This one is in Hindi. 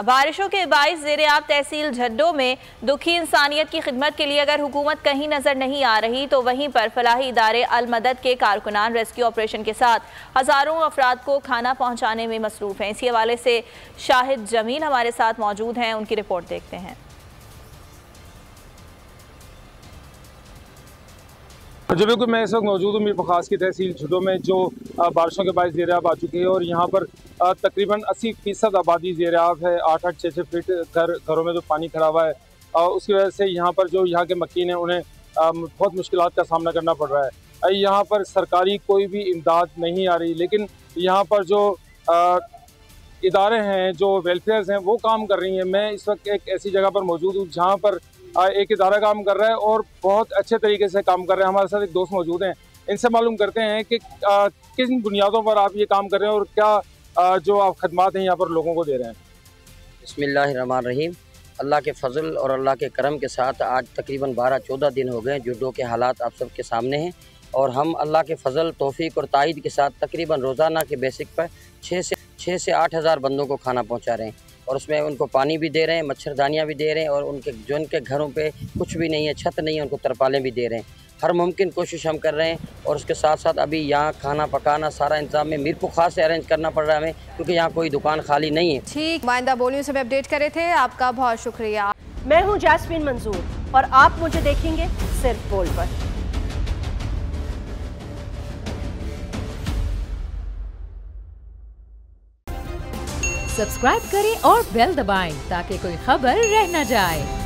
बारिशों के बाइस ज़ेरे-आब तहसील झड्डो में दुखी इंसानियत की खिदमत के लिए अगर हुकूमत कहीं नजर नहीं आ रही तो वहीं पर फलाही इदारे अल मदद के कारकुनान रेस्क्यू ऑपरेशन के साथ हजारों अफराद को खाना पहुंचाने में मसरूफ हैं। इसी हवाले से शाहिद जमील हमारे साथ मौजूद हैं, उनकी रिपोर्ट देखते हैं। जी बिल्कुल, मैं इस वक्त मौजूद हूँ मीर बखास की तहसील झड्डो में, जो बारिशों के बायस ज़ेर-आब आ चुकी है और यहाँ पर तकरीबन 80% आबादी ज़ेर-आब है। 8-8, 6-6 फीट घरों में जो पानी खड़ा हुआ है, उसकी वजह से यहाँ पर जो यहाँ के मकीन हैं उन्हें बहुत मुश्किलात का सामना करना पड़ रहा है। यहाँ पर सरकारी कोई भी इमदाद नहीं आ रही, लेकिन यहाँ पर जो इदारे हैं, जो वेलफेयर्स हैं, वो काम कर रही हैं। मैं इस वक्त एक ऐसी जगह पर मौजूद हूँ जहाँ पर एक इदारा काम कर रहा है और बहुत अच्छे तरीके से काम कर रहे हैं। हमारे साथ एक दोस्त मौजूद हैं, इनसे मालूम करते हैं कि किन बुनियादों पर आप ये काम कर रहे हैं और क्या जो आप खदमात हैं यहाँ पर लोगों को दे रहे हैं। बिस्मिल्लाहिर्रहमानिर्रहीम। अल्लाह के फ़ज़ल और अल्लाह के करम के साथ आज तकरीबन 12-14 दिन हो गए झड्डो के हालात आप सबके सामने हैं और हम अल्लाह के फ़ज़ल, तौफ़ीक़ और ताईद के साथ तकरीबन रोज़ाना के बेसिक पर 6 से 8 हज़ार बंदों को खाना पहुँचा रहे हैं और उसमें उनको पानी भी दे रहे हैं, मच्छरदानियाँ भी दे रहे हैं और उनके घरों पे कुछ भी नहीं है, छत नहीं है, उनको तरपालें भी दे रहे हैं। हर मुमकिन कोशिश हम कर रहे हैं और उसके साथ साथ अभी यहाँ खाना पकाना सारा इंतजाम में मीर बखास से अरेंज करना पड़ रहा है हमें, क्योंकि यहाँ कोई दुकान खाली नहीं है। ठीक, माइंदा बोलियों से अपडेट करे थे, आपका बहुत शुक्रिया। मैं हूँ जैस्मीन मंजूर और आप मुझे देखेंगे सिर्फ बोल पर। सब्सक्राइब करें और बेल दबाएं ताकि कोई खबर रह न जाए।